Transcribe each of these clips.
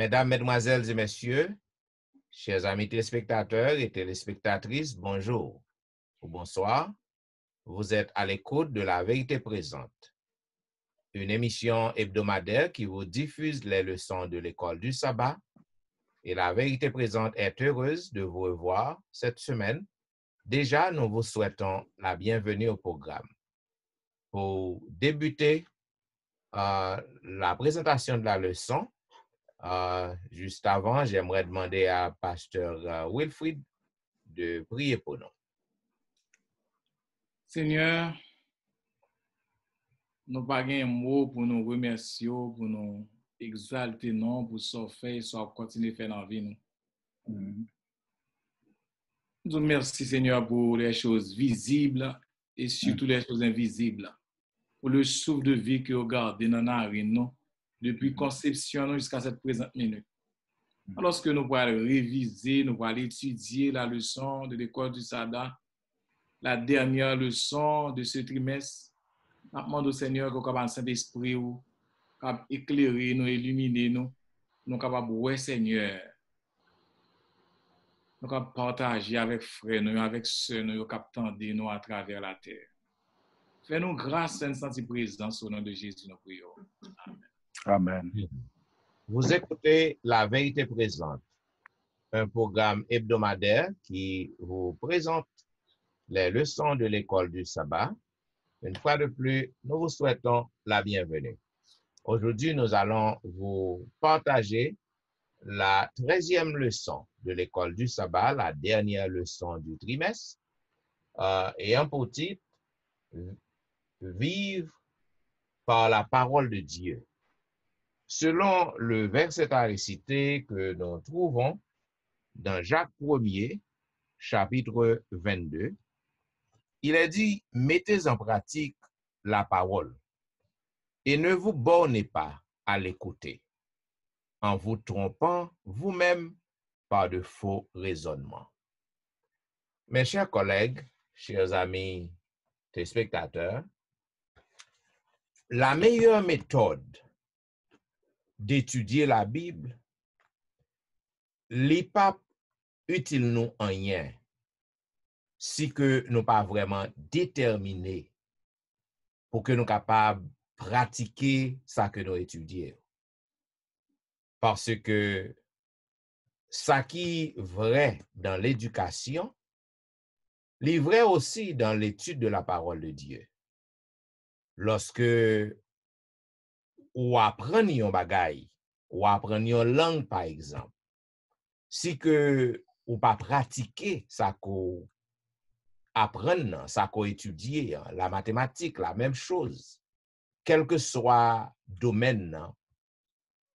Mesdames, Mesdemoiselles et Messieurs, chers amis téléspectateurs et téléspectatrices, bonjour ou bonsoir. Vous êtes à l'écoute de La Vérité Présente, une émission hebdomadaire qui vous diffuse les leçons de l'école du sabbat. Et La Vérité Présente est heureuse de vous revoir cette semaine. Déjà, nous vous souhaitons la bienvenue au programme. Pour débuter la présentation de la leçon, juste avant, j'aimerais demander à Pasteur Wilfrid de prier pour nous. Seigneur, nous n'avons pas un mot pour nous remercier, pour nous exalter, non, pour ce fait, soit continuer à faire dans la vie. Nous nous remercions, Seigneur, pour les choses visibles et surtout les choses invisibles. Pour le souffle de vie que vous gardez dans la narine, nous, depuis conception jusqu'à cette présente minute. Lorsque nous allons réviser, nous allons étudier la leçon de l'école du sabbat, la dernière leçon de ce trimestre, nous demandons au Seigneur que le Saint-Esprit nous éclairer, nous illuminer, nous capables de Seigneur, nous capables partager avec frères, nous avec sœurs, nous capables de nous à travers la terre. Fais-nous grâce et une sentie présence au nom de Jésus, nous prions. Amen. Vous écoutez La Vérité Présente, un programme hebdomadaire qui vous présente les leçons de l'école du sabbat. Une fois de plus, nous vous souhaitons la bienvenue. Aujourd'hui, nous allons vous partager la 13e leçon de l'école du sabbat, la dernière leçon du trimestre, ayant pour titre « Vivre par la parole de Dieu ». Selon le verset à réciter que nous trouvons dans Jacques 1er, chapitre 22, il est dit « Mettez en pratique la parole et ne vous bornez pas à l'écouter, en vous trompant vous-même par de faux raisonnements. » Mes chers collègues, chers amis téléspectateurs, la meilleure méthode d'étudier la Bible, n'est pas utile nous en rien si que nous pas vraiment déterminés pour que nous capables pratiquer ça que nous étudions. Parce que ça qui est vrai dans l'éducation, est vrai aussi dans l'étude de la parole de Dieu. Lorsque ou apprendre un bagay, ou apprendre une langue par exemple, si que ou pas pratiquer ça qu'on apprendre, ça qu'on étudie, la mathématique, la même chose, quel que soit domaine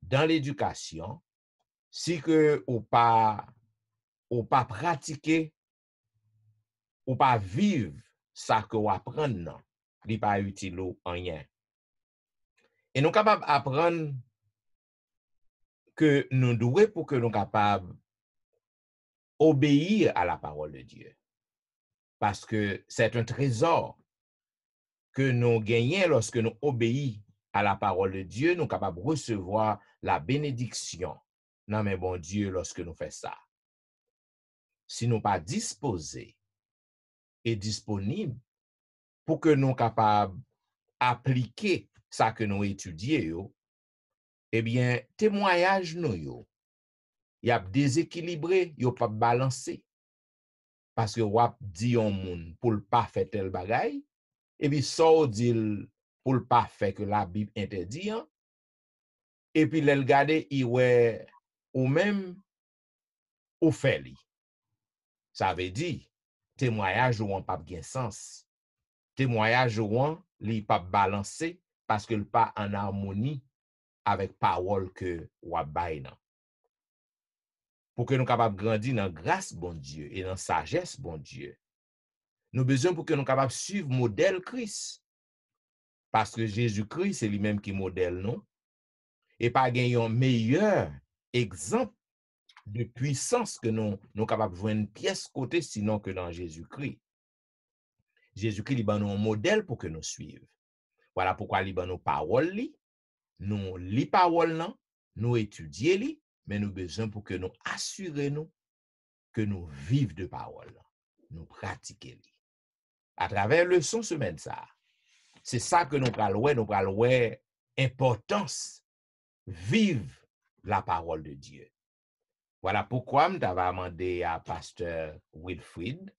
dans l'éducation, si que ou pas pratiquer, ou pas vivre ça qu'on apprendre, n'est pas utile ou rien. Et nous capables d'apprendre que nous devons pour que nous capables obéir à la parole de Dieu. Parce que c'est un trésor que nous gagnons lorsque nous obéissons à la parole de Dieu, nous sommes capables de recevoir la bénédiction. Non, mais bon Dieu, lorsque nous faisons ça. Si nous pas disposés et disponibles pour que nous soyons capables d'appliquer ça que nous étudions, eh bien, témoignage nous, il y a déséquilibré, il n'y a pas balancé. Parce que wap dit yon moun pour le pas faire tel bagay, et puis ça dit pour le pas faire que la Bible interdit, et puis l'el gade iwe ou même ou fait li. Ça veut dire témoignage ou pas gen sens. Témoignage ou li pas balancé parce que le pas en harmonie avec parole que wap bay nan. Pour que nous capables grandir dans grâce bon Dieu et dans sagesse bon Dieu. Nous avons besoin pour que nous capables suivre modèle Christ. Parce que Jésus-Christ, c'est lui-même qui modèle nous. Et pas gagner un meilleur exemple de puissance que nous capables de jouer une pièce côté sinon que dans Jésus-Christ. Jésus-Christ, il a un modèle pour que nous suivions. Voilà pourquoi il a nos paroles, nous lis paroles, nous étudions, mais nous besoin pour que nous assurons que nous vivons de parole, nous pratiquons. À travers leçon semaine ça, c'est ça que nous parlons importance vivre la parole de Dieu. Voilà pourquoi je t'avais demandé à pasteur Wilfrid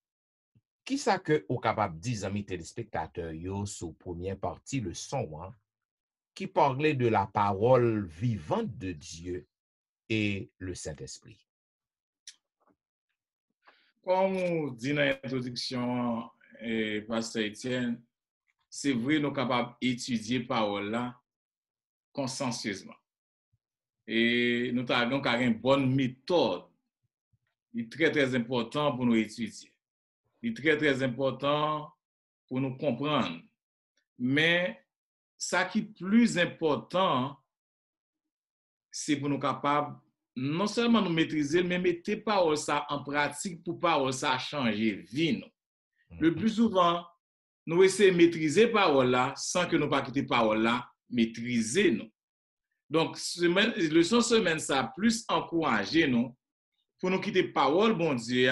qui ça que est capable de dire amis téléspectateurs yo sur première partie leçon qui parlait de la parole vivante de Dieu et le Saint-Esprit. Comme on dit dans l'introduction, pasteur Etienne, c'est vrai nous sommes capables d'étudier parole là consciencieusement. Et nous avons une bonne méthode. Il est très, très important pour nous étudier. Il est très, très important pour nous comprendre. Mais ça qui est plus important, c'est pour nous capables non seulement nous maîtriser, mais mettre parole ça en pratique pour parole ça changer vie nous. Le plus souvent, nous essayons de maîtriser parole là sans que nous pas quitter parole là maîtriser nous. Donc, leçon semaine ça plus encourager nous pour nous quitter parole bon Dieu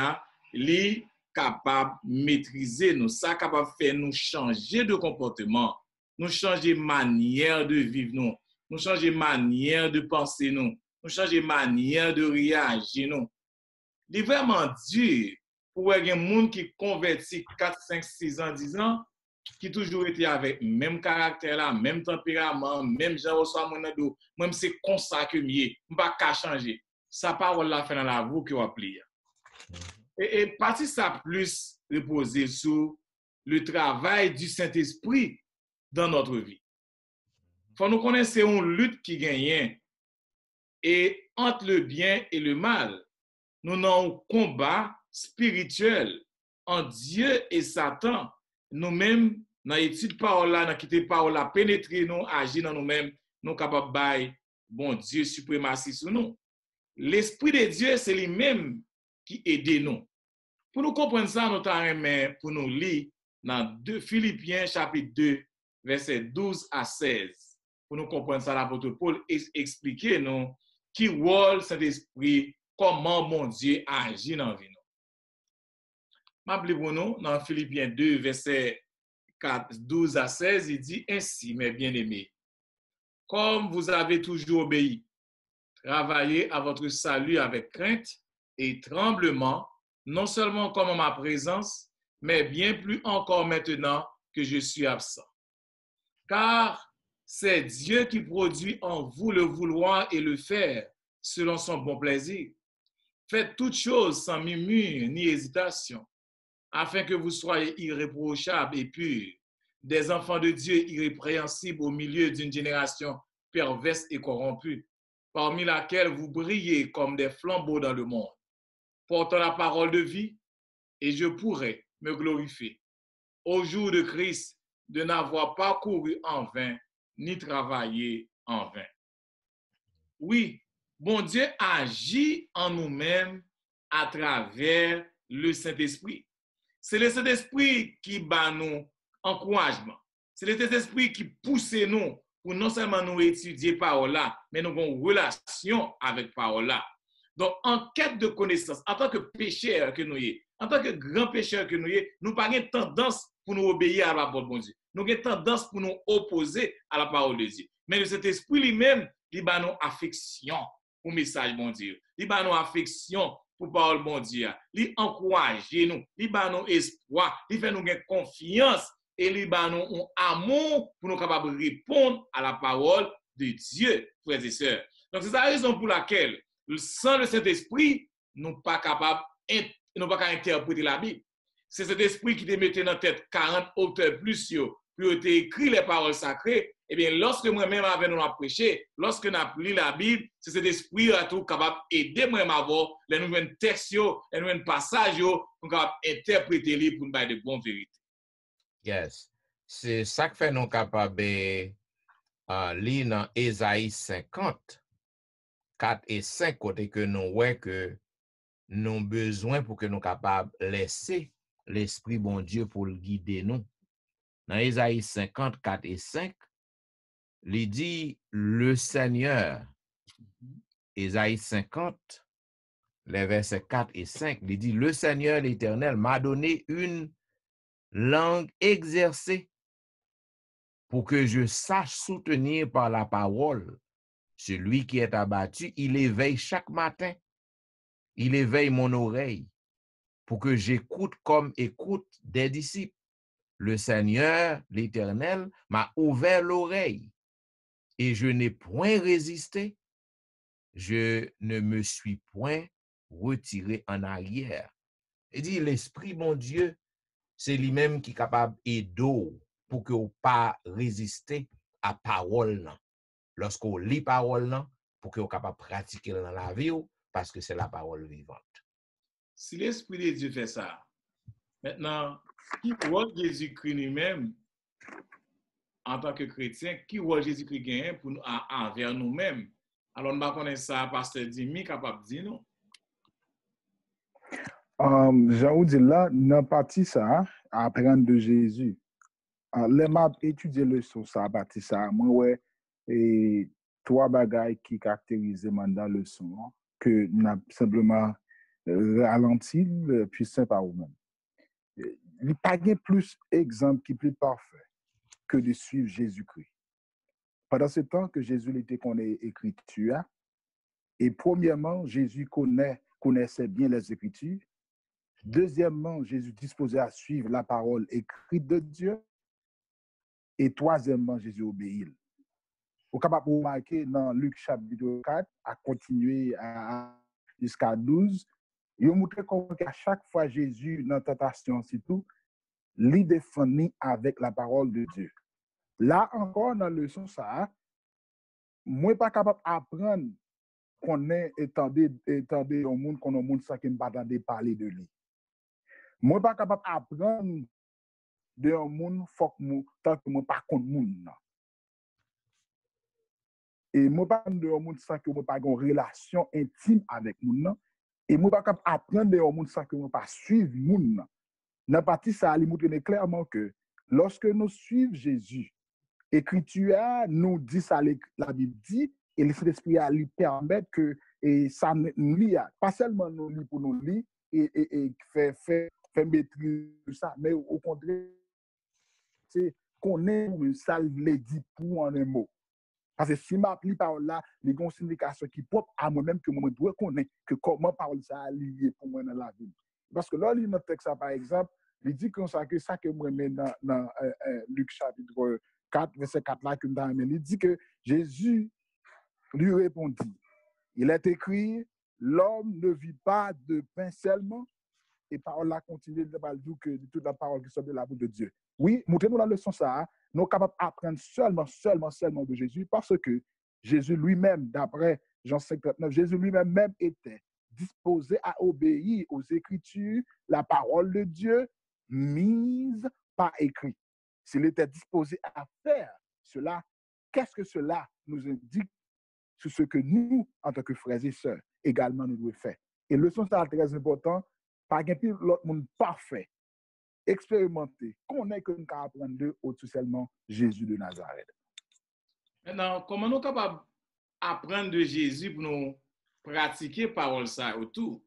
li capable maîtriser nous, ça capable faire nous changer de comportement, nous changer manière de vivre nous changer manière de penser nous changer manière de réagir nous. Il est vraiment dur pour un monde qui convertit 4, 5, 6 ans, 10 ans, qui toujours été avec même caractère là, même tempérament, même genre soit mon ado, même c'est comme ça que mieux, pas qu'à changer. Ça parole la fait dans la vous qui va plier. Et partie ça plus reposer sur le travail du Saint-Esprit dans notre vie. Faut nous connaître c'est une lutte qui gagne et entre le bien et le mal, nous avons un combat spirituel entre Dieu et Satan. Nous-mêmes, dans l'étude parole là, dans quitter parole là, pénétrer nous, agir dans nous-mêmes, nous capables de bon Dieu suprématie sur nous. L'Esprit de Dieu, c'est lui-même qui aide nous. Pour nous comprendre ça, nous avons pour nous lire dans Philippiens chapitre 2, versets 12 à 16. Pour nous comprendre ça, l'apôtre Paul expliquer nous qui rôle cet esprit, comment mon Dieu agit dans la vie. M'appelez pour nous dans Philippiens 2, versets 12 à 16, il dit ainsi, mes bien-aimés, comme vous avez toujours obéi, travaillez à votre salut avec crainte et tremblement, non seulement comme en ma présence, mais bien plus encore maintenant que je suis absent. Car c'est Dieu qui produit en vous le vouloir et le faire selon son bon plaisir. Faites toutes choses sans murmure ni hésitation, afin que vous soyez irréprochables et purs, des enfants de Dieu irrépréhensibles au milieu d'une génération perverse et corrompue, parmi laquelle vous brillez comme des flambeaux dans le monde, portant la parole de vie, et je pourrai me glorifier au jour de Christ de n'avoir pas couru en vain, ni travaillé en vain. Oui, bon Dieu agit en nous-mêmes à travers le Saint-Esprit. C'est le Saint-Esprit qui bat nous encouragement. C'est le Saint-Esprit qui pousse nous pour non seulement nous étudier parole là, mais nous avons une relation avec parole là. Donc, en quête de connaissance, en tant que pécheur que nous sommes, en tant que grand pécheur que nous sommes, nous n'avons pas tendance pour nous obéir à la parole de Dieu. Nous avons tendance pour nous opposer à la parole de Dieu. Mais cet esprit lui-même, il a nous affection pour le message de Dieu. Il a nous affection pour la parole de Dieu. Il encourage nous. Il a nous espoir. Il fait nous confiance. Et il a nous un amour pour nous capables de répondre à la parole de Dieu, frères et sœurs. Donc, c'est la raison pour laquelle, sans le Saint-Esprit, nous ne sommes pas capables d'interpréter la Bible. C'est cet esprit qui te mettait dans la tête 40 auteurs plus pour écrire les paroles sacrées. Eh bien, lorsque moi-même avec nous prêché, lorsque nous avons lu la Bible, c'est cet esprit là tout capable d'aider moi-même à voir les nouveaux textes, les nouveaux passages, pour capable interpréter les pour nous donner de bonnes vérités. Yes. C'est ça que fait nous capables de lire dans Ésaïe 50, 4 et 5, côté que nous voyons que nous avons besoin pour que nous capables de laisser l'Esprit bon Dieu pour le guider nous. Dans Ésaïe 50, 4 et 5, il dit, le Seigneur Ésaïe 50, les versets 4 et 5, il dit, le Seigneur l'Éternel m'a donné une langue exercée pour que je sache soutenir par la parole. Celui qui est abattu, il éveille chaque matin. Il éveille mon oreille pour que j'écoute comme écoute des disciples. Le Seigneur, l'Éternel, m'a ouvert l'oreille et je n'ai point résisté. Je ne me suis point retiré en arrière. Il dit, l'Esprit, mon Dieu, c'est lui-même qui est capable d'aider pour que vous pas résister à parole. Lorsqu'on lit parole, pour que vous capable pratiquer dans la vie, parce que c'est la parole vivante. Si l'Esprit de Dieu fait ça, maintenant, qui voit Jésus-Christ lui-même en tant que chrétien, qui voit Jésus-Christ gagne pour nous envers nous-mêmes? Alors, nous ne connaissons ça, pasteur Dimi, capable de dire non. Jean dit là, n'a parti ça, apprendre de Jésus. Les m'a étudié le son ça, parti ça, moi, ouais, et trois bagailles qui caractérisent dans le son, que n'a simplement ralenti, puis simple par vous-même. Il n'y a pas plus exemple qui est plus parfait que de suivre Jésus-Christ. Pendant ce temps que Jésus était connaît Écriture, et premièrement, Jésus connaissait bien les Écritures. Deuxièmement, Jésus disposait à suivre la parole écrite de Dieu. Et troisièmement, Jésus obéit. Vous êtes capable de remarquer dans Luc chapitre 4, à continuer jusqu'à 12, il montre qu'à chaque fois Jésus, dans la tentation, c'est tout, il défendit avec la parole de Dieu. Là encore, dans la leçon, ça, moi, je ne suis pas capable d'apprendre qu'on est étendé au monde, qu'on est au monde sans qu'il ne pas parler de lui. Moi, je ne suis pas capable d'apprendre de un monde tant que moi pas contre monde. Et moi pas de un monde sans que moi pas une relation intime avec monde. Et moi pas capable apprendre de un monde sans que moi pas suivre monde. Dans partie ça, il montre clairement que lorsque nous suivons Jésus, Écriture nous dit ça, la Bible dit, et le Saint-Esprit lui permet que et ça nous lit, pas seulement nous lit pour nous lire et fait maîtriser ça, mais au contraire, c'est qu'on est ça le dit pour un mot. Parce que si ma parole là, il y a une signification qui propre à moi-même que moi dois connaître que comment parole ça a lié pour moi dans la vie. Parce que là, il y a un texte par exemple, il dit que ça que moi mets dans Luc chapitre 4, verset 4 là, que il dit que Jésus lui répondit, il est écrit, l'homme ne vit pas de pain seulement, et parole là continue de parler de toute la parole qui sort de la bouche de Dieu. Oui, montrez-nous la leçon ça, nous sommes capables d'apprendre seulement de Jésus, parce que Jésus lui-même, d'après Jean 5,39, Jésus lui-même était disposé à obéir aux Écritures, la parole de Dieu mise par écrit. S'il était disposé à faire cela, qu'est-ce que cela nous indique sur ce que nous, en tant que frères et sœurs, également nous devons faire? Et leçon ça très important, par exemple, l'autre monde parfait, expérimenté, qu'on est que nous pouvons apprendre de tout seulement Jésus de Nazareth. Maintenant, comment nous sommes capables d'apprendre de Jésus pour nous pratiquer parole ça autour?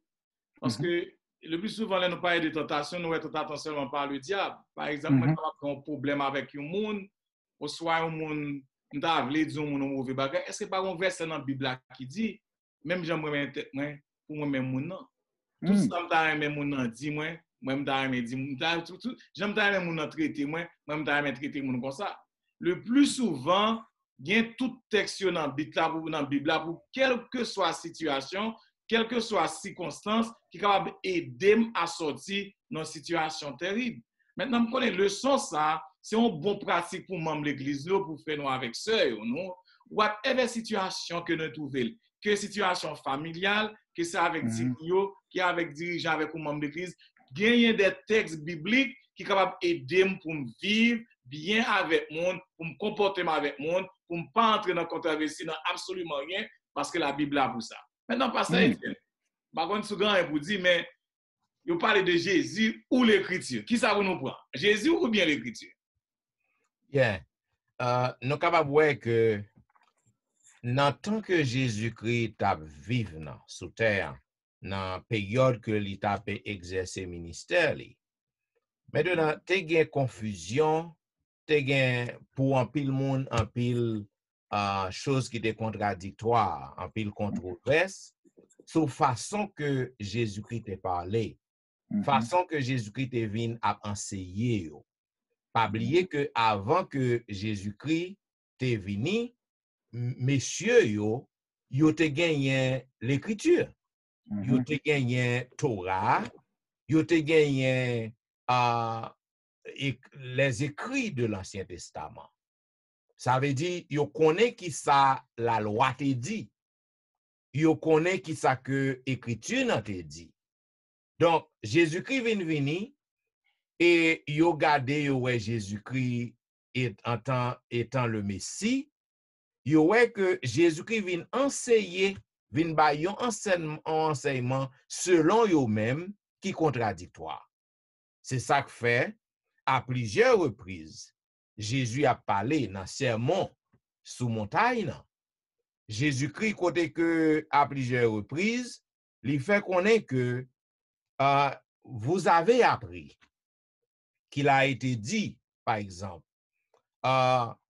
Parce que le plus souvent, nous parlons de tentation, nous sommes tentés seulement par le diable. Par exemple, nous avons un problème avec un monde, ou soit un monde, nous avons dit un mauvais bagage. Est-ce que par un verset dans la Bible qui dit, même j'aimerais tête moi pour moi-même mon nom. Tout ça, je mon nom dit moi, moi-même je dis, j'aime mon nom traiter moi, moi-même je traiter mon comme ça. Le plus souvent, il y a tout texte dans la Bible pour quelle que soit la situation, quelle que soit la circonstance, qui est capable d'aider à sortir dans une situation terrible. Maintenant, je connais le leçon ça, c'est une bonne pratique pour membres de l'église, pour faire nous avec sœurs, nous, whatever situation que nous trouvons, que situation familiale, que c'est avec dirigeants, qui est avec dirigeants, avec un membre de l'église, gagner des textes bibliques qui sont capables d'aider pour me vivre bien avec le monde, pour me comporter avec le monde, pour ne pas entrer dans la controversie, dans absolument rien, parce que la Bible a pour ça. Maintenant, pasteur Etienne, par contre, souvent, vous dit, mais vous parlez de Jésus ou l'Écriture. Qui ça vous nous prend? Jésus ou bien l'Écriture? Bien. Nous sommes capables de voir que Dans tant que Jésus-Christ t'a vive sous terre, dans période que il t'a exercer ministère li. Maintenant, te gen confusion, te gen pour un pile monde, un pile chose qui était contradictoire, un pile controverse, sous façon que Jésus-Christ te parlé, façon que Jésus-Christ te vin à enseigner yo. Pas oublier que avant que Jésus-Christ te vini, messieurs yo te gagné l'écriture, yo te gagné Torah, yo te gagné les écrits de l'Ancien Testament. Ça veut dire yo connaît qui ça la loi te dit. Yo connaît qui ça que écriture nan te dit. Donc Jésus-Christ vini et yo gade yo ouais Jésus-Christ étant le Messie. Yo ouais que Jésus-Christ vient enseigner, vient ba yon enseignement selon yo même qui contradictoire. C'est ça que fait à plusieurs reprises Jésus a parlé dans sermon sous montagne. Jésus-Christ côté que à plusieurs reprises, il fait connaître que vous avez appris qu'il a été dit, par exemple,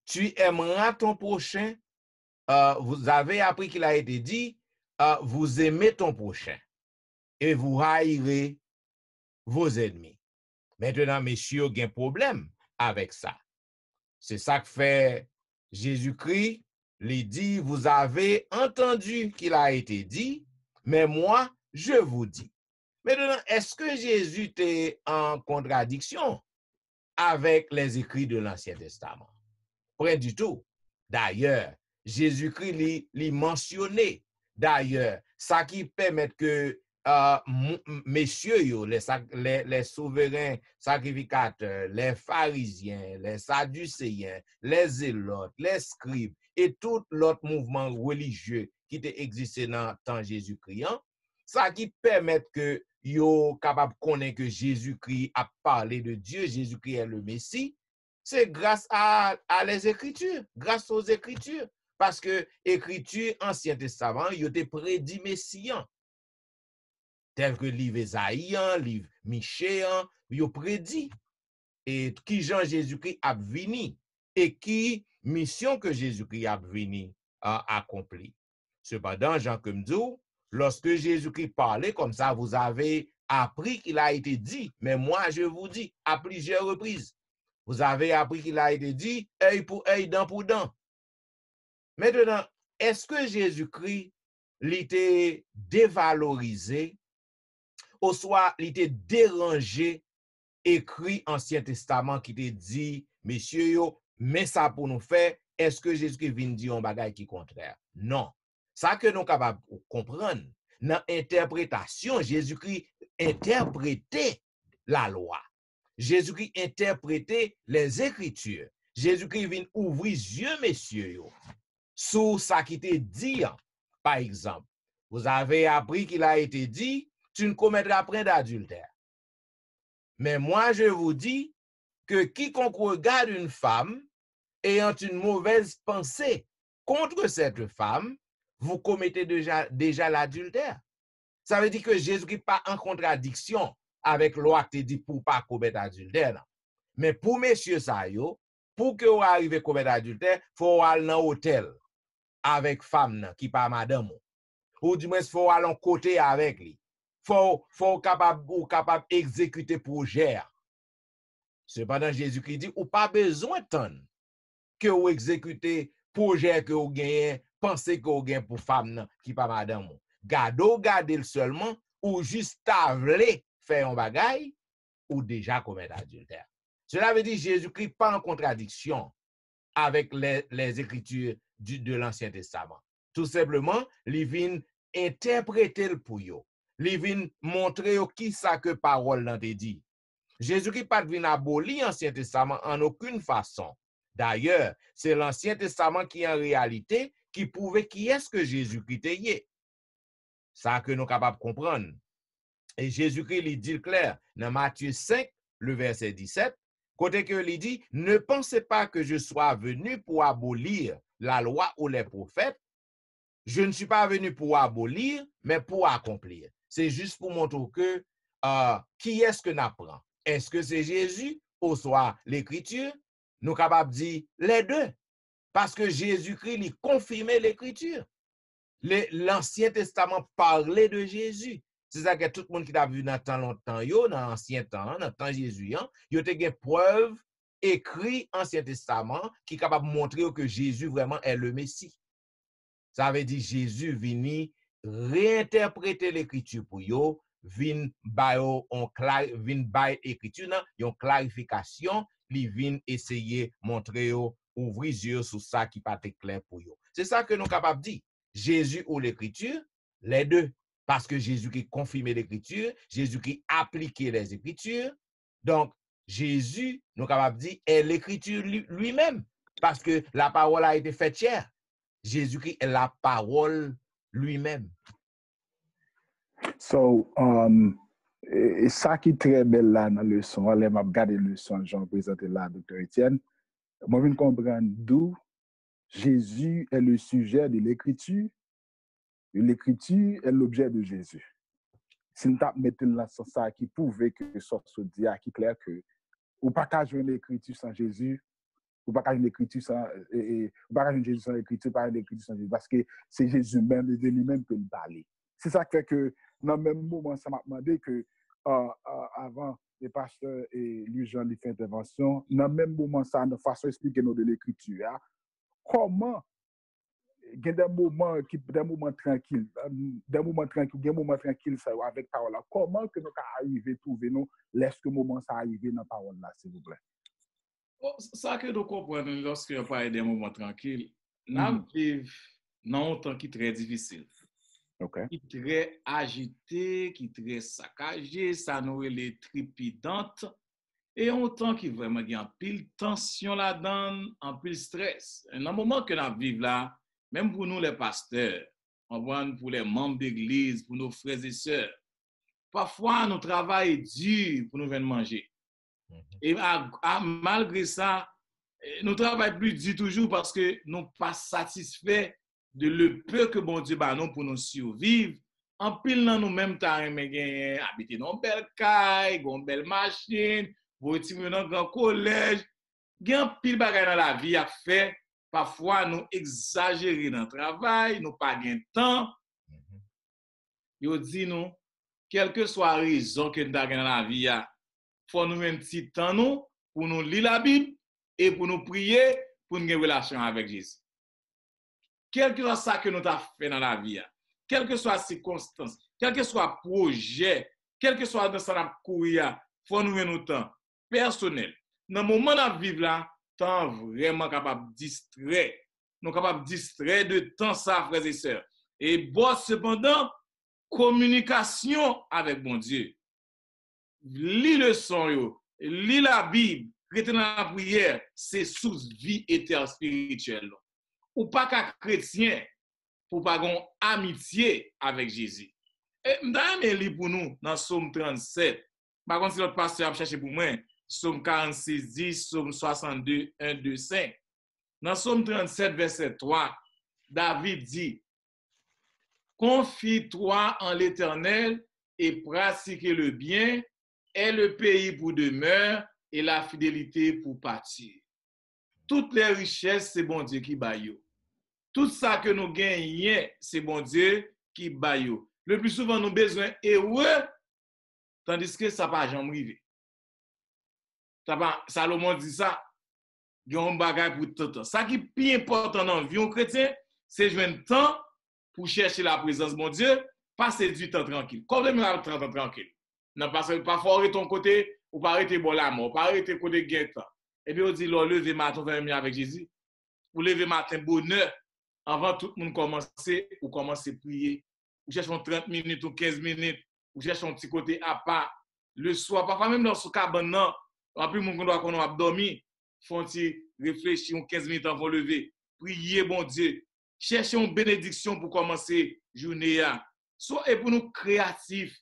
tu aimeras ton prochain. Vous avez appris qu'il a été dit, vous aimez ton prochain et vous haïrez vos ennemis. Maintenant, messieurs, il y a un problème avec ça. C'est ça que fait Jésus-Christ, il dit, vous avez entendu qu'il a été dit, mais moi, je vous dis. Maintenant, est-ce que Jésus était en contradiction avec les écrits de l'Ancien Testament? Pas du tout. D'ailleurs, Jésus-Christ l'y mentionné. D'ailleurs, ça qui permet que messieurs, les souverains sacrificateurs, les pharisiens, les sadducéens, les zélotes, les scribes et tout l'autre mouvement religieux qui était existé dans le temps Jésus-Christ, ça qui permet que yo capable de connaître que Jésus-Christ a parlé de Dieu, Jésus-Christ est le Messie, c'est grâce à les Écritures, grâce aux Écritures. Parce que Écriture, Ancien Testament, il était prédit Messian. Tel que livre Esaïe, livre Michée, il prédit. Et qui Jean Jésus-Christ a venu. Et qui mission que Jésus-Christ a venu accompli. Cependant, Jean comme dit, lorsque Jésus-Christ parlait comme ça, vous avez appris qu'il a été dit. Mais moi, je vous dis, à plusieurs reprises, vous avez appris qu'il a été dit, œil pour œil, dent pour dent. Maintenant, est-ce que Jésus-Christ l'était dévalorisé ou soit l'était dérangé écrit Ancien Testament qui te dit, messieurs yo, mais ça pour nous faire, est-ce que Jésus-Christ vient dire un bagage qui contraire? Non. Ça que nous sommes capables de comprendre, dans l'interprétation, Jésus-Christ interprétait la loi. Jésus-Christ interprétait les Écritures. Jésus-Christ vient ouvrir les yeux, messieurs yo, sur ça qui te dit. Par exemple, vous avez appris qu'il a été dit, tu ne commettras point d'adultère. Mais moi, je vous dis que quiconque regarde une femme ayant une mauvaise pensée contre cette femme, vous commettez déjà l'adultère. Ça veut dire que Jésus-Christ n'est pas en contradiction avec la loi qui te dit pour ne pas commettre adultère. Mais pour messieurs ça, pour que vous arrivez à commettre adultère, il faut aller dans l'hôtel avec femme qui pas madame. Ou du moins, il faut aller en côté avec lui. Faut capable exécuter projet. Cependant, Jésus-Christ dit, ou pas besoin de que vous exécutez projet que vous gagnez, pensez que vous gagnez pour femme qui pas madame. Gardez seulement, ou juste tavler faire un bagay, ou déjà commettre adultère. Cela veut dire Jésus-Christ pas en contradiction avec les Écritures de l'Ancien Testament. Tout simplement, il vient interpréter le pour yo. Il vient montrer qui ça que parole nan te dit. Jésus-Christ pas vient abolir l'Ancien Testament en aucune façon. D'ailleurs, c'est l'Ancien Testament qui en réalité qui prouvait qui est-ce que Jésus-Christ est. Ça que nous sommes capables de comprendre. Et Jésus-Christ il dit clair dans Matthieu 5, le verset 17, côté que il dit, ne pensez pas que je sois venu pour abolir la loi ou les prophètes, je ne suis pas venu pour abolir, mais pour accomplir. C'est juste pour montrer que qui est-ce que nous apprenons? Est-ce que c'est Jésus ou soit l'Écriture? Nous sommes capables de dire les deux. Parce que Jésus-Christ lui confirmait l'Écriture. L'Ancien Testament parlait de Jésus. C'est ça que tout le monde qui a vu dans temps longtemps, dans l'Ancien temps, dans le temps Jésus, il y a des preuves écrites Ancien Testament qui est capable de montrer que Jésus vraiment est le Messie. Ça veut dire Jésus vient réinterpréter l'Écriture pour yo, vient bailler l'écriture, une clarification, il vient essayer de montrer ouvrir les yeux sur ça qui pas clair pour yo. C'est ça que nous sommes capables de dire. Jésus ou l'Écriture, les deux. Parce que Jésus qui confirmait l'Écriture, Jésus qui appliquait les Écritures. Donc, Jésus, nous sommes capables de dire, est l'Écriture lui-même. Parce que la parole a été faite chair. Jésus-Christ est la parole lui-même. So, et ça qui est très belle là dans la leçon, je vais regarder la leçon, Jean présenté là, Dr. Etienne. Moi, je comprends d'où Jésus est le sujet de l'Écriture, et l'Écriture est l'objet de Jésus. Si nous mettons là ça qui prouve que ça se dit, qui est clair que ou pas qu'à jouer l'Écriture sans Jésus, ou pas qu'à jouer l'Écriture sans ou pas qu'à jouer Jésus sans l'Écriture, pas l'Écriture sans Jésus, parce que c'est Jésus même, de lui-même que nous parle. C'est ça qui fait que dans le même moment, ça m'a demandé que avant les pasteurs et lui Jean lui fait intervention, dans le même moment, ça de façon expliquer nous de l'Écriture, hein, comment il y a des moments tranquilles, des moments tranquilles ça, avec parole là. Comment que nous arriver trouver nous laisse que moment ça arriver dans parole là, s'il vous plaît. Ça que nous comprenons lorsque on parle des moments tranquilles, nous vivons dans un temps qui est très difficile. Okay. Qui est très agité, qui est très saccagé, ça nous est trépidante. Et un temps qui vraiment il y a en pile tension là-dedans, en pile stress. Et dans le moment que nous vivons là, même pour nous les pasteurs, pour les membres d'église, pour nos frères et sœurs, parfois nous travaillons dur pour nous venir manger. Et malgré ça, nous travaillons plus dur toujours parce que nous ne sommes pas satisfaits de le peu que bon Dieu bat nous pour nous survivre. En pile dans nous-mêmes, habiter dans une belle caille, une belle machine, pour étudier dans un grand collège. Il y a un pile bagay dans la vie à faire. Parfois, nous exagérons dans le travail, nous pas de temps. Yo dit nous, quelle que soit la raison que nous avons dans la vie, il faut nous un petit temps nous, pour nous lire la Bible et pour nous prier, pour nous avoir une relation avec Jésus. Quel que soit ça que nous avons fait dans la vie, quelle que soit la circonstance, quel que soit le projet, quel que soit dans sa courir, il faut nous avoir un temps personnel. Dans le moment où nous vivons là, temps vraiment capable de distraire. Nous sommes capables de distraire de temps ça, frères et sœurs. Et bon, cependant, communication avec bon Dieu. Lis le son, lis la Bible, rester dans la prière, c'est sous vie éternelle spirituelle. Ou pas qu'un chrétien pour pas avoir amitié avec Jésus. Et m'dame lit pour nous dans Psaume 37. Par contre, si l'autre pasteur a cherché pour moi, Psaume 46, 10, Psaume 62, 1, 2, 5. Dans Psaume 37, verset 3, David dit, confie-toi en l'Éternel et pratique le bien, est le pays pour demeure et la fidélité pour partir. Toutes les richesses, c'est bon Dieu qui baille. Tout ça que nous gagnons, c'est bon Dieu qui baille. Le plus souvent, nous avons besoin heureux, tandis que ça n'a pas jamais arrivé. Salomon dit ça, il y a un bagage pour tout le temps. Ça qui est plus important dans la vie chrétienne, c'est jouer un temps pour chercher la présence de mon Dieu, passer du temps tranquille. Comme le temps tranquille. Non, parce que parfois, arrêter ton côté, ou pas arrêter bon la mort, ou pas arrêter côté guet-temps. Et puis, on dit, lever matin, faire mieux avec Jésus. Ou lever matin, bonheur, avant tout le monde commencer, ou commencer à prier. Ou chercher 30 minutes ou 15 minutes, ou chercher un petit côté à part. Le soir, parfois même dans ce cabane, en plus, mon doit qu'on a dormi, faut-il réfléchir 15 minutes avant de lever, prier bon Dieu, chercher une bénédiction pour commencer la journée. Soit et pour nous créatifs,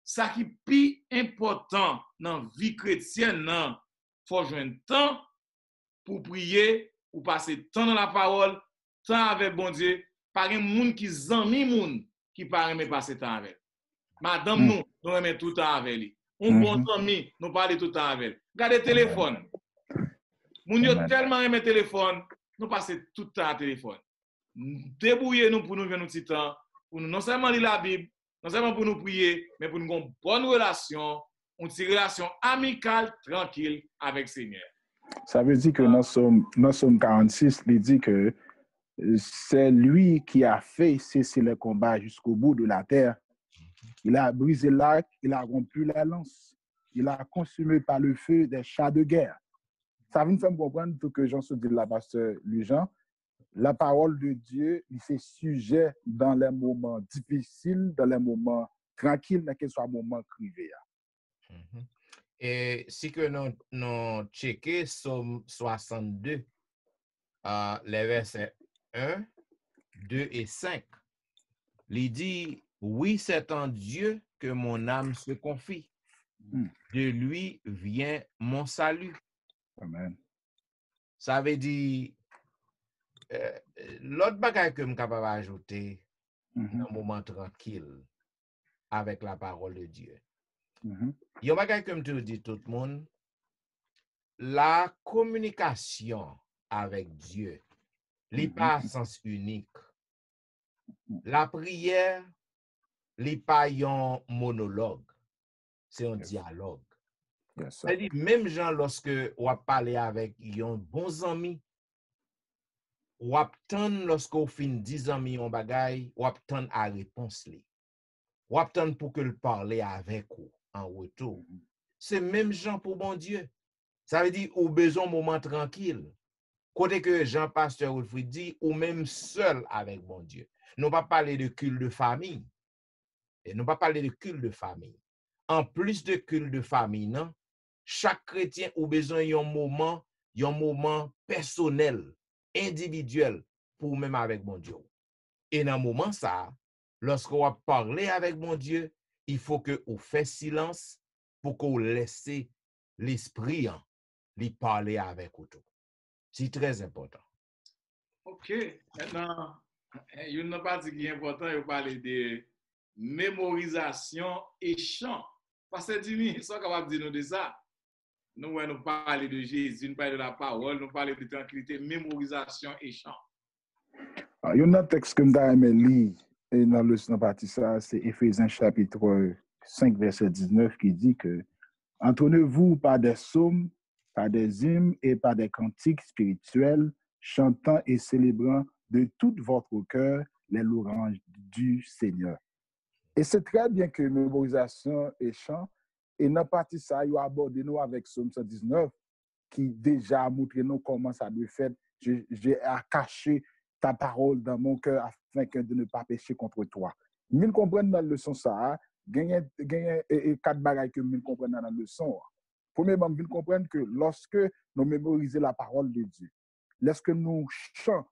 ça qui est plus important dans la vie chrétienne, il faut jouer un temps pour prier, pour passer temps dans la parole, temps avec bon Dieu, Pas un monde qui zanmi moun qui pas aimer passer temps avec. Madame nous aimons tout le temps avec lui. Un bon ami, nous parlons tout le temps avec. Regardez le téléphone. Moun yo tellement aimé le téléphone, nous passons tout le temps à téléphone. Débrouillez-nous pour nous venir un petit temps, pour nous non seulement lire la Bible, non seulement pour nous prier, mais pour nous avoir une bonne relation, une relation amicale, tranquille avec le Seigneur. Ça veut dire que dans Somme 46, il dit que c'est lui qui a fait cesser le combat jusqu'au bout de la terre. Il a brisé l'arc, il a rompu la lance, il a consumé par le feu des chars de guerre. Ça veut nous faire comprendre tout que Jean se dit là, pasteur Lujan, la parole de Dieu, il fait sujet dans les moments difficiles, dans les moments tranquilles, mais que ce soit un moment crivé. Et si que nous checkons Somme 62, les versets 1, 2 et 5, il dit, oui, c'est en Dieu que mon âme se confie. De lui vient mon salut. Amen. Ça veut dire, l'autre bagage que je suis capable d'ajouter dans un moment tranquille avec la parole de Dieu. Il y a un bagage que je te dis tout le monde, la communication avec Dieu, n'est pas à sens unique. La prière, n'est pas un monologue, c'est un dialogue. C'est-à-dire, même gens, lorsque on parle avec un bon ami, ou attend lorsqu'on fin 10 ans mi yon bagay, ou attend à réponse li. Ou attend pour que le parler avec ou en retour. C'est même Jean pour bon Dieu. Ça veut dire ou besoin moment tranquille. Côté que Jean Pasteur Wilfrid dit ou même seul avec bon Dieu. Nous pas parler de culte de famille. Et nous pas parler de culte de famille. En plus de culte de famille, non, chaque chrétien ou besoin yon moment personnel, individuel pour même avec mon Dieu. Et dans le moment ça, lorsqu'on va parler avec mon Dieu, il faut que on fait silence pour qu'on laisse l'esprit lui parler avec vous. C'est très important. OK. Maintenant, il y a une partie qui est importante, il parler de mémorisation et chant. Parce que Jimmy, ils sont capables de dire nous de ça. Nous parlons de Jésus, nous parlons de la parole, nous parlons de tranquillité, mémorisation et chant. Il y a un texte que je aimé lire dans le partie ça, c'est Éphésiens chapitre 5, verset 19, qui dit que entonnez-vous par des psaumes, par des hymnes et par des cantiques spirituels, chantant et célébrant de tout votre cœur les louanges du Seigneur. Et c'est très bien que mémorisation et chant, et dans la partie ça, il a abordé nous avec Psaume 119, qui déjà a montré nous comment ça doit faire. J'ai à cacher ta parole dans mon cœur afin de ne pas pécher contre toi. Nous comprenons dans la leçon ça, il y a 4 bagages que nous comprenons dans la leçon. Premièrement, nous comprenons que lorsque nous mémorisons la parole de Dieu, lorsque nous chantons,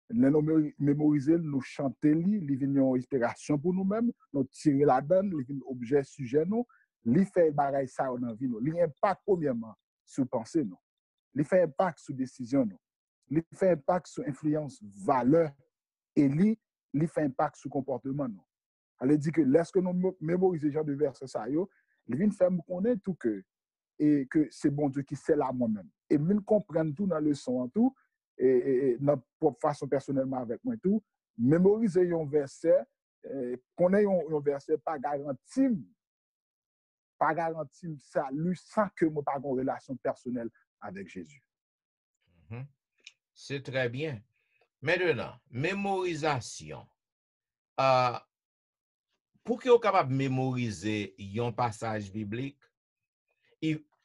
nous mémoriser, nous chanter, il vient une inspiration pour nous-mêmes, nous tirer la donne, il vient objet, sujet, nous, il fait bagaille ça dans la vie, nous. Il impact premièrement sur pensée, nous. Il fait impact sur décision, nous. Il fait impact sur influence, valeur, et il fait impact sur comportement, nous. Elle dit que lorsque nous mémorisons ce genre de versets, il vient faire nous connaître tout et que c'est bon Dieu qui sait là moi-même. Et nous comprenons tout dans le son en tout, et notre propre façon personnellement avec moi tout, mémoriser un verset, connaître un verset pas garanti salut sans que moi pas une relation personnelle avec Jésus. C'est très bien. Maintenant, mémorisation. Pour que vous soyez capable de mémoriser un passage biblique,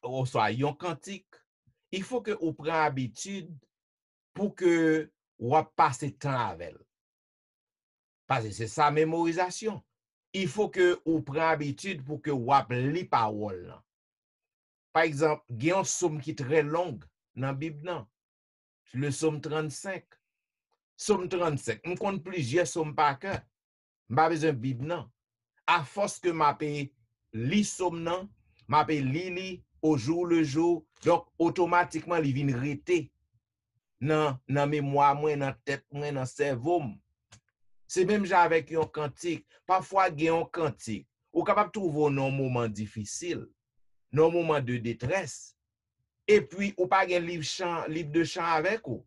ou soit un cantique, il faut que vous preniez habitude pour que vous passiez temps avec elle. Parce que c'est ça, mémorisation. Il faut que vous preniez habitude pour que vous lissiez les paroles. Par exemple, il y a un psaume qui est très long dans la Bible. Le psaume 35. Psaume 35. Je compte plusieurs psaumes par cœur. Je n'ai pas besoin de Bible. À force que je lis psaume, je lis au jour le jour. Donc, automatiquement, il vient rester dans la mémoire, dans la tête, dans le cerveau. C'est même avec un cantique. Parfois, il y a un cantique. Ou capable de trouver un moment difficile, un moment de détresse. Et puis, ou pas un livre de chant avec vous.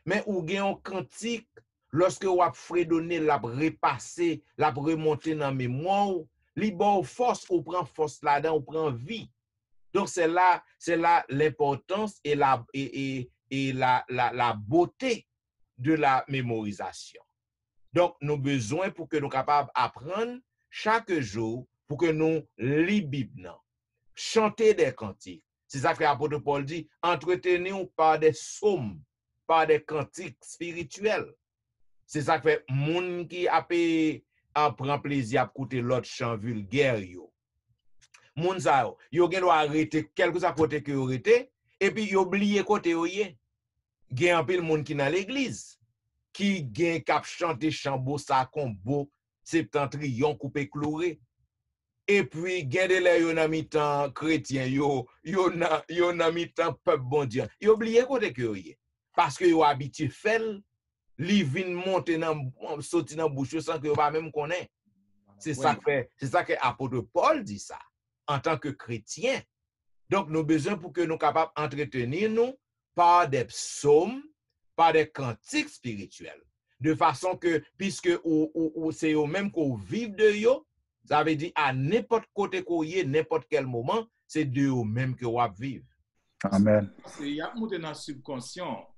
Mais ou gen un cantique, lorsque ou ap fredonner, l'a repasser, l'a remonter dans mémoire, li bon force, ou prend force là-dedans, ou prend vie. Donc c'est là l'importance et la beauté de la mémorisation. Donc nous besoin pour que nous capables apprendre chaque jour pour que nous lisons Bible, chanter des cantiques. C'est ça que l'apôtre Paul dit, entretenez-vous par des psaumes, par des cantiques spirituels. C'est ça que fait moun qui prend plaisir à écouter l'autre chant vulgaire yo. Moun sa yo gen doit arrêter quelque chose à côté que yo arrêter et puis yo oublier côté yo yé. Gen un pile moun qui dans l'église qui gen k'ap chanter chant beau ça combo septentrion coupé chloré. Et puis gen de lè yo nan mi-temps chrétien yo nan mi-temps peuple bon Dieu. Yo oublier côté que yo yé. Parce que yo habitué fel li vin monter nan sorti nan bouche sans que yo pas même connaît. C'est ça que apôtre Paul dit ça en tant que chrétien. Donc nous besoin pour que nous capables entretenir nous par des psaumes, par des cantiques spirituels. De façon que puisque c'est eux même qu'on vive de yo, ça veut dire à n'importe côté qu'on y est, n'importe quel moment, c'est de eux même que on vivre. Amen. C'est y a monté dans le subconscient.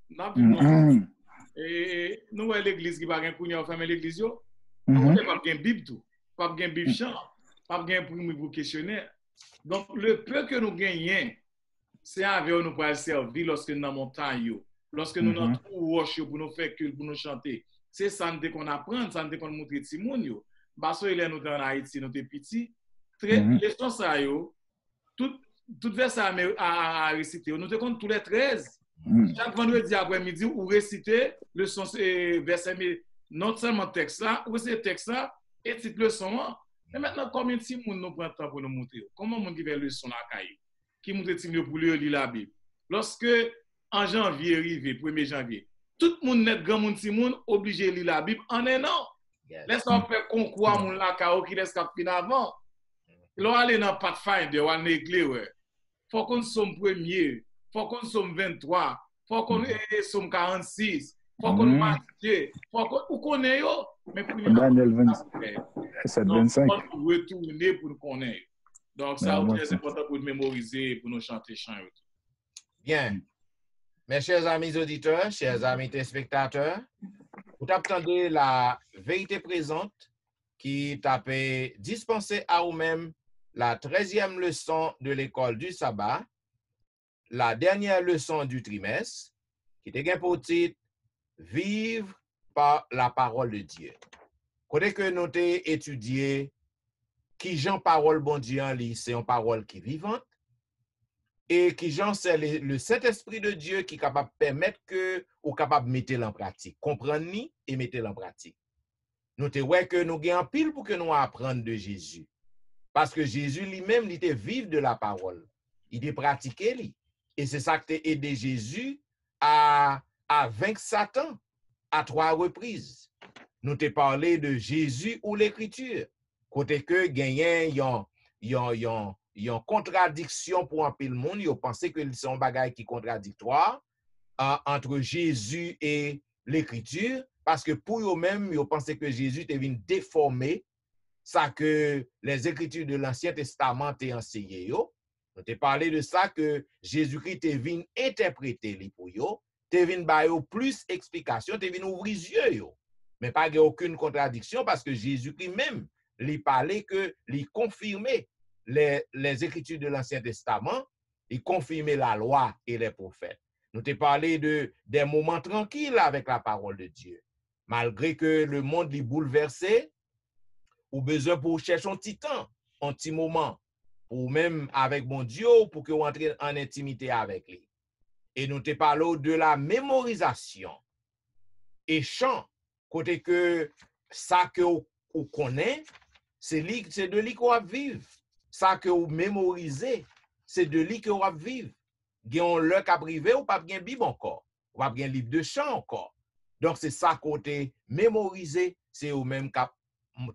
Et nous, l'église qui va gagner pour nous fermer l'église, on n'a pas de Bible tout, pas de Bible chant, pas de questionnaire. Donc, le peu que nous gagnons, c'est avec nous pour servir lorsque nous dans la montagne, lorsque nous dans le roche pour nous faire culte, pour nous chanter. C'est ça qu'on apprend, ça qu'on montre petit monde. Parce que nous dans Haïti, nous sommes petits. Les choses, tout verset à réciter. Nous te compte tous les 13. Chaque vendredi après-midi, ou réciter le son verset, mais non seulement texte là, ou c'est texte là, et titre le son. Mais maintenant, combien de temps nous prend temps pour nous montrer? Comment on dit le son à cahier? Qui montre pour lire la Bible? Lorsque en janvier arrivé, 1er janvier, tout le monde net grand monde si monde obligé de lire la Bible en un an. Laisse-on faire concours à mon lacao qui laisse cap fin avant. Là aller dans Pathfinder ou aller éclairer. Faut qu'on somme premier, faut qu'on somme 23, faut qu'on somme 46, faut qu'on marche, faut qu'on connaît yo, mais pour Daniel 27 25. On retourner pour nous connaître. Donc ça c'est important pour mémoriser, pour nous chanter chant. Bien. Mes chers amis auditeurs, chers amis téléspectateurs, vous attendez la vérité présente qui t'a dispensé à vous-même la 13e leçon de l'école du sabbat, la dernière leçon du trimestre, qui était pour titre Vivre par la parole de Dieu. Côté que nous avons étudié qui Jean parole bon Dieu en lit, c'est une parole qui est vivante, et qui Jean c'est le Saint-Esprit de Dieu qui est capable de permettre que ou capable de mettre en pratique, comprendre et mettre en pratique. Nous te ouais que nous gagnons pile pour que nous apprendre de Jésus. Parce que Jésus lui-même, il était vivre de la parole. Il était pratiqué, lui. Et c'est ça qui a aidé Jésus à vaincre Satan à 3 reprises. Nous te parlé de Jésus ou l'Écriture. Côté que gagnant yon contradiction pour un peu le monde, ils pensaient que c'est un bagage qui est contradictoire entre Jésus et l'Écriture, parce que pour eux-mêmes, ils pensaient que Jésus était venu déformer ça que les Écritures de l'Ancien Testament t'ont enseigné. On t'a parlé de ça que Jésus-Christ est venu interpréter les pour yo, t'es venu bailler plus explication, t'es venu ouvrir les yeux yo. Mais pas aucune contradiction parce que Jésus-Christ même lui parlait que lui confirmait les Écritures de l'Ancien Testament, il confirmait la loi et les prophètes. Nous t'ai parlé des moments tranquilles avec la parole de Dieu. Malgré que le monde est bouleversé, ou besoin pour chercher un petit temps, un petit moment, ou même avec mon Dieu, pour que vous entrez en intimité avec lui. Et nous te parlons de la mémorisation et chant, côté que ça que vous connaissez, c'est de lui qu'on va vivre. Ça que vous mémorisez, c'est de lui qu'on va vivre. Gagnons le cap privé ou pas bien Bible encore, ou pas bien livre de chant encore. Donc c'est ça côté mémoriser, c'est ou même qui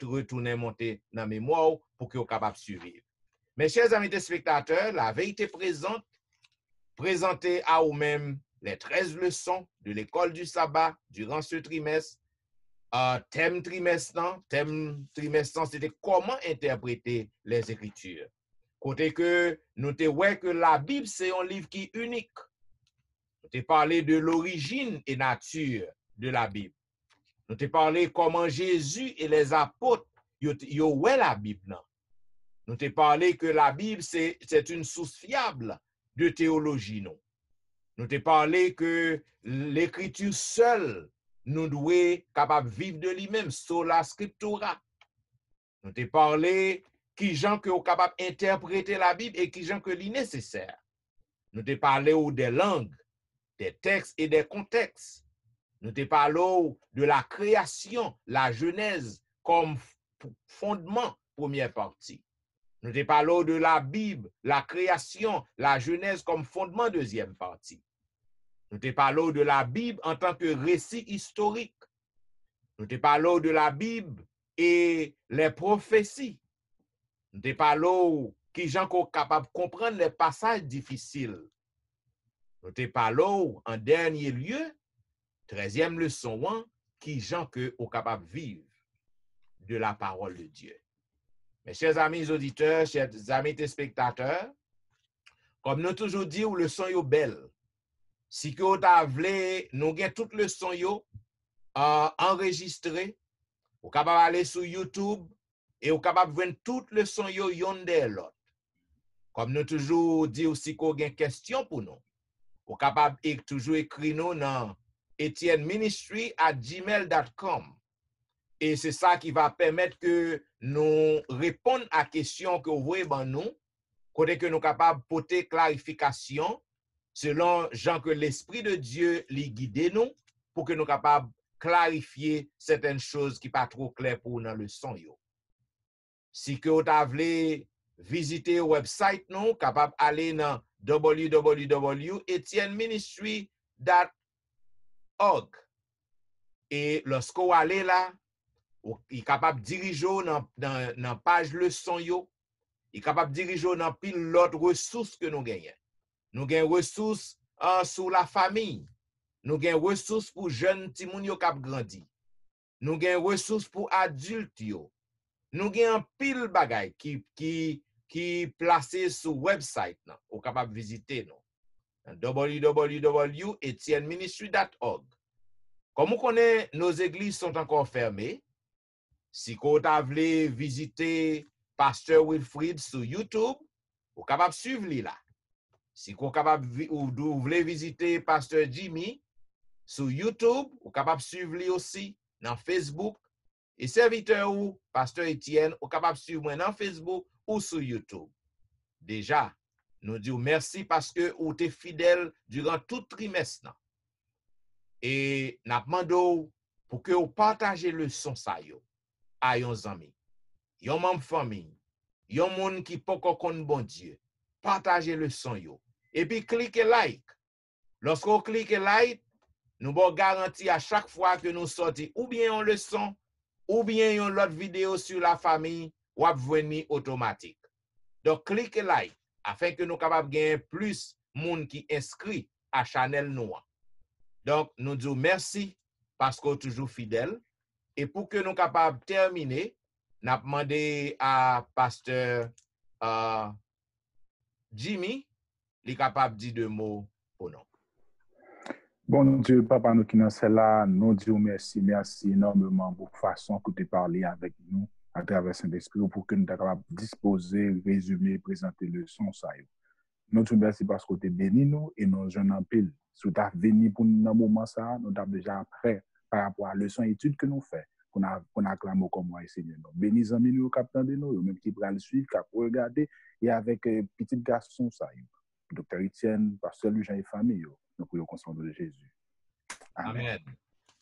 retourner monter dans la mémoire pour que vous capable survivre. Mes chers amis téléspectateurs, la vérité présente, présentée à vous-même les 13 leçons de l'école du sabbat durant ce trimestre. Thème trimestre, c'était comment interpréter les Écritures. Côté que nous te voyons que la Bible, c'est un livre qui est unique. Nous te parlé de l'origine et nature de la Bible. Nous te parlé comment Jésus et les apôtres yo ouais la Bible. Non? Nous te parlé que la Bible, c'est une source fiable de théologie. Non? Nous te parlé que l'écriture seule nous doit capable vivre de lui-même, sola scriptura. Nous te parlé qui gens que sont capable interpréter la Bible et qui gens que li nécessaire. Nous te parlé des langues, des textes et des contextes. Nous te parlons de la création, la Genèse comme fondement, première partie. Nous te parlons de la Bible, la création, la Genèse comme fondement, deuxième partie. Nous te parlons de la Bible en tant que récit historique. Nous te parlons de la Bible et les prophéties. Nous te parlons qui gens sont capables de comprendre les passages difficiles. Nous te parlons en dernier lieu, 13e leçon, qui gens que sont capables de vivre de la parole de Dieu. Mes chers amis auditeurs, chers amis téléspectateurs, comme nous toujours dit, leçon yo belle. Si que vous avez, nous avons toutes les leçons yo enregistrées, vous êtes capable d'aller sur YouTube et vous êtes capable de voir toutes les leçons yo yon de l'autre. Comme nous toujours dit aussi qu'on a une question pour nous. Vous êtes capable de toujours écrire nous dans etienneministry@gmail.com. Et c'est ça qui va permettre que nous répondions à la question que vous voyez dans nous, côté que nous sommes capables de porter clarification selon Jean que l'Esprit de Dieu les guide nous pour que nous soyons capables de clarifier certaines choses qui ne sont pas trop claires pour nous dans le son. Si que vous voulez visiter le website, nous capable d'aller dans www.etienneministry.org. Et lorsque vous allez là, il est capable de diriger dans la page leçon, il est capable de diriger dans pile l'autre ressources que nous gagnons. Nous gagnons ressources sur la famille. Nous gagnons ressources pour jeunes ti moun yo k'ap grandi. Nous gagnons ressources pour adultes yo. Nous gagnons pile bagay qui placé sur website nan. Ou capable visiter nous. www.etienneministry.org. Comme vous connaissez, nos églises sont encore fermées. Si vous voulez visiter Pasteur Wilfrid sur YouTube, vous êtes capable de suivre lui là. Si vous voulez visiter Pasteur Jimmy sur YouTube, vous êtes capable de suivre lui aussi dans Facebook. Et serviteur ou Pasteur Etienne, vous êtes capable de suivre moi dans Facebook ou sur YouTube. Déjà, nous disons merci parce que vous êtes fidèle durant tout trimestre. Et nous demandons pour que vous partagez le son ça yo. À yon amis, yon membre famille, yon moun qui peut connaître bon Dieu, partagez le son yo. Et puis cliquez like. Lorsque vous cliquez like, nous vous garantir à chaque fois que nous sortons ou bien une leçon, ou bien une autre vidéo sur la famille, ou venir automatique. Donc cliquez like afin que nous capables gagner plus moun qui inscrit à channel nous. Donc nous disons merci parce que vous êtes toujours fidèle. Et pour que nous soyons capables de terminer, nous avons demandé à Pasteur Jimmy, il est capable de dire deux mots pour nous. Bon Dieu, Papa, nous qui sommes là, nous disons merci énormément pour la façon que tu as parlé avec nous à travers Saint-Esprit pour que nous soyons capables de disposer, résumer, présenter le son. Nous te merci parce que tu es béni nous et nous jeunes en pile. Si tu as venu pour nous dans ce moment, nous sommes déjà prêts par rapport à la leçon étude que nous faisons, qu'on acclame comme moi et Seigneur. Bénis les amis, nous, capitaine de nous, même qui pourra le suivre, qui pourra regarder, et avec petit garçon, ça, Docteur Etienne, Pasteur Jean et famille, nous prions au nom de Jésus. Amen.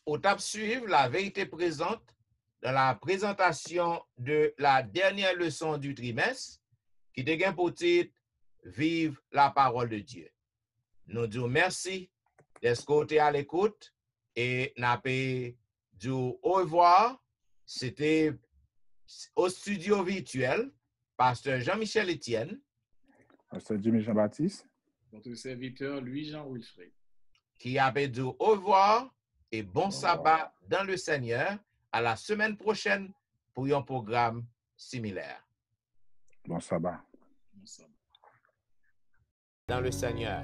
Au tap suivre la vérité présente dans la présentation de la dernière leçon du trimestre, qui te gagne pour titre Vive la parole de Dieu. Nous disons merci d'être à l'écoute et nous disons au revoir C'était au studio virtuel, pasteur Jean-Michel Etienne, Pasteur Jimmy Jean-Baptiste, votre serviteur Louis-Jean Wilfrid. qui avait dit au revoir et bon sabbat dans le Seigneur. À la semaine prochaine pour un programme similaire. bon sabbat. Bon sabbat. Dans le Seigneur.